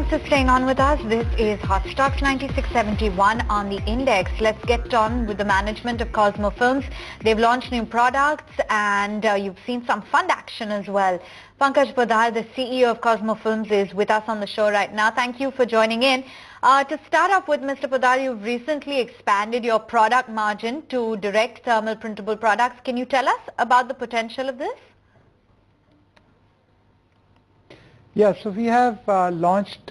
Thanks for staying on with us. This is Hot Stocks 9671 on the index. Let's get on with the management of Cosmo Films. They've launched new products and you've seen some fund action as well. Pankaj Badal, the CEO of Cosmo Films, is with us on the show right now. Thank you for joining in. To start off with, Mr. Badal, you've recently expanded your product margin to direct thermal printable products. Can you tell us about the potential of this? Yeah, so we have launched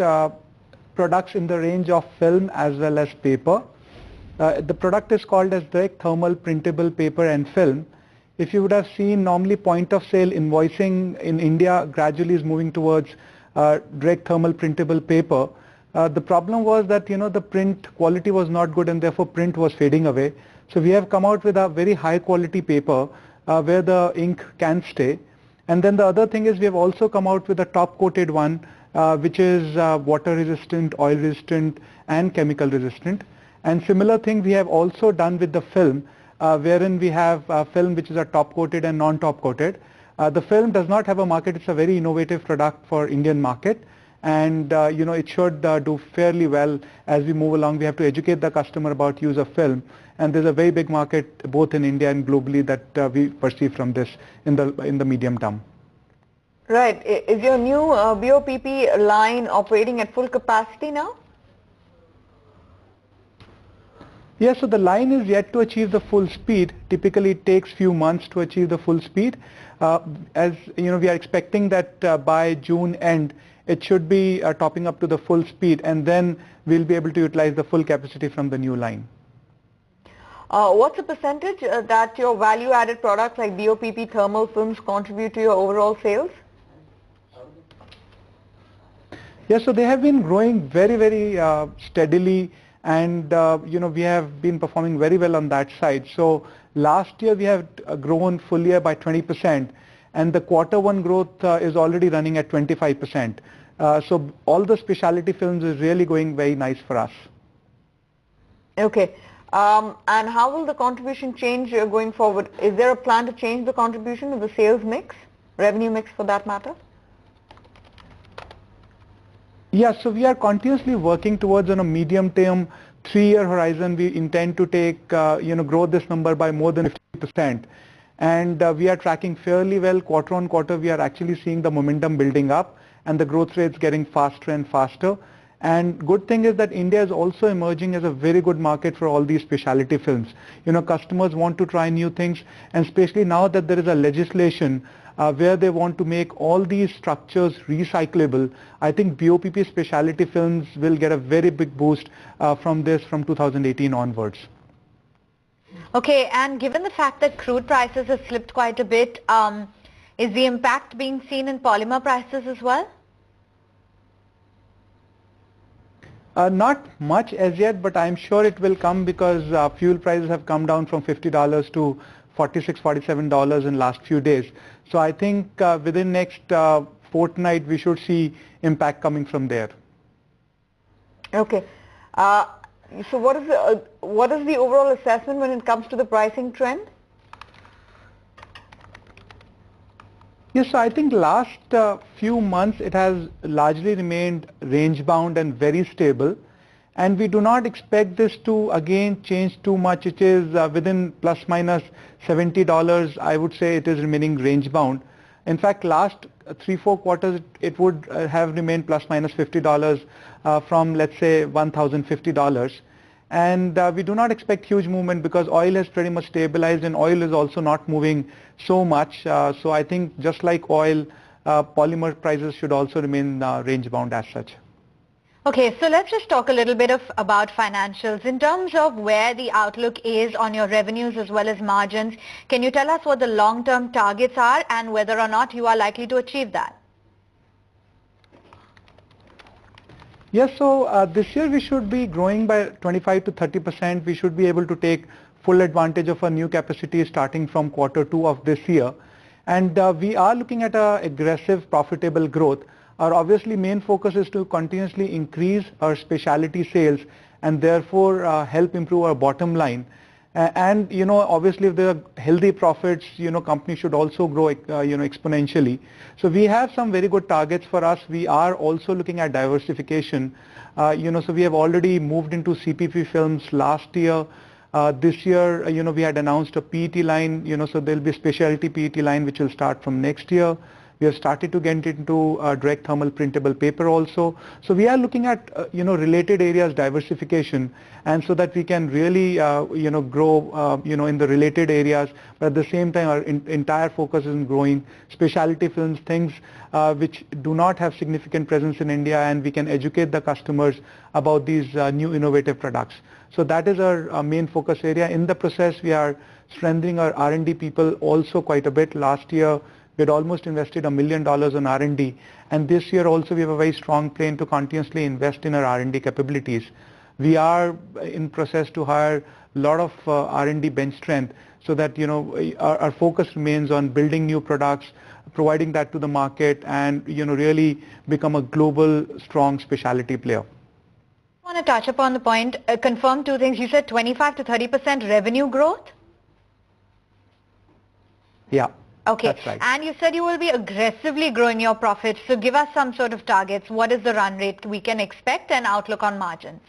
products in the range of film as well as paper. The product is called as direct thermal printable paper and film. If you would have seen, normally point of sale invoicing in India gradually is moving towards direct thermal printable paper. The problem was that the print quality was not good and therefore print was fading away. So we have come out with a very high quality paper where the ink can stay. And then the other thing is we have also come out with a top coated one which is water resistant, oil resistant and chemical resistant. And similar thing we have also done with the film wherein we have film which is a top coated and non-top coated. The film does not have a market, it's a very innovative product for Indian market. And it should do fairly well as we move along. We have to educate the customer about use of film, and there's a very big market both in India and globally that we perceive from this in the medium term. Right. Is your new BOPP line operating at full capacity now? Yes, so the line is yet to achieve the full speed. Typically it takes few months to achieve the full speed. As we are expecting that by June end it should be topping up to the full speed, and then we'll be able to utilize the full capacity from the new line. What's the percentage that your value-added products like BOPP thermal films contribute to your overall sales? Yes, so they have been growing very, very steadily, and we have been performing very well on that side. So last year we have grown full year by 20%, and the quarter 1 growth is already running at 25%. So all the specialty films is really going very nice for us. Okay. And how will the contribution change going forward? Is there a plan to change the contribution of the sales mix, revenue mix for that matter? Yeah, so we are continuously working towards on a medium term 3-year horizon. We intend to take, grow this number by more than 50%. And we are tracking fairly well. Quarter on quarter, we are actually seeing the momentum building up and the growth rates getting faster and faster. And good thing is that India is also emerging as a very good market for all these specialty films. Customers want to try new things, and especially now that there is a legislation where they want to make all these structures recyclable. I think BOPP specialty films will get a very big boost from 2018 onwards. Okay, and given the fact that crude prices have slipped quite a bit, is the impact being seen in polymer prices as well? Not much as yet, but I'm sure it will come because fuel prices have come down from $50 to $46, $47 in last few days. So I think within next fortnight we should see impact coming from there. Okay. So what is the overall assessment when it comes to the pricing trend? Yes, so I think last few months it has largely remained range bound and very stable, and we do not expect this to again change too much. It is within plus minus $70. I would say it is remaining range bound. In fact, last 3-4 quarters it would have remained plus minus $50 from, let's say, $1,050. And we do not expect huge movement because oil has pretty much stabilized, and oil is also not moving so much. So I think just like oil, polymer prices should also remain range bound as such. Okay, so let's just talk a little bit about financials. In terms of where the outlook is on your revenues as well as margins, can you tell us what the long-term targets are and whether or not you are likely to achieve that? Yes, so this year we should be growing by 25 to 30%. We should be able to take full advantage of our new capacity starting from Q2 of this year. And we are looking at an aggressive profitable growth. Our obviously main focus is to continuously increase our specialty sales and therefore help improve our bottom line. And obviously if there are healthy profits, company should also grow exponentially. So we have some very good targets for us. We are also looking at diversification. So we have already moved into CPP films last year. This year, we had announced a PET line, so there'll be a specialty PET line which will start from next year. We have started to get into direct thermal printable paper also. So we are looking at related areas diversification, and so that we can really grow in the related areas. But at the same time, our entire focus is on growing specialty films, things which do not have significant presence in India, and we can educate the customers about these new innovative products. So that is our main focus area. In the process, we are strengthening our R&D people also quite a bit. Last year, we had almost invested $1 million on R&D, and this year also we have a very strong plan to continuously invest in our R&D capabilities. We are in process to hire a lot of R&D bench strength, so that our focus remains on building new products, providing that to the market, and really become a global strong specialty player. I want to touch upon the point, confirm two things. You said 25 to 30% revenue growth? Yeah. Okay, that's right. And you said you will be aggressively growing your profits. So give us some sort of targets. What is the run rate we can expect and outlook on margins?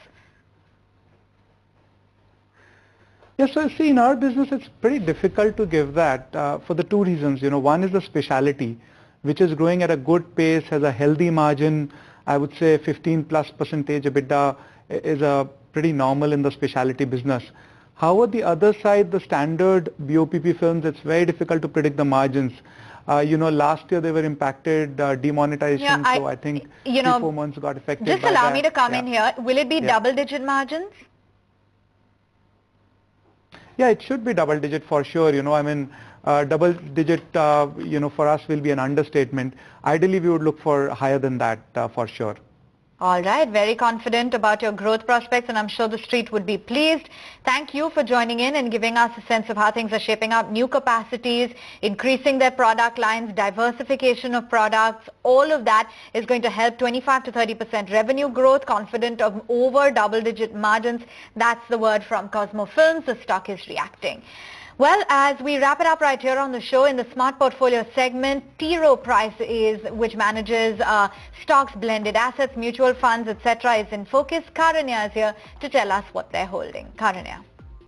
Yes, so see, in our business, it's pretty difficult to give that for the two reasons. One is the specialty, which is growing at a good pace, has a healthy margin. I would say 15+% EBITDA is pretty normal in the specialty business. However, the other side, the standard BOPP films, it's very difficult to predict the margins. Last year they were impacted demonetization, so I think 3-4 months got affected. Just allow me to come in here. Will it be double-digit margins? Yeah, it should be double-digit for sure. Double-digit, for us will be an understatement. Ideally, we would look for higher than that for sure. All right, very confident about your growth prospects, and I'm sure the street would be pleased. Thank you for joining in and giving us a sense of how things are shaping up, new capacities, increasing their product lines, diversification of products. All of that is going to help 25 to 30% revenue growth, confident of over double-digit margins. That's the word from Cosmo Films. The stock is reacting. Well, as we wrap it up right here on the show, in the Smart Portfolio segment, T. Rowe Price, which manages stocks, blended assets, mutual funds, etc., is in focus. Karanya is here to tell us what they're holding. Karanya.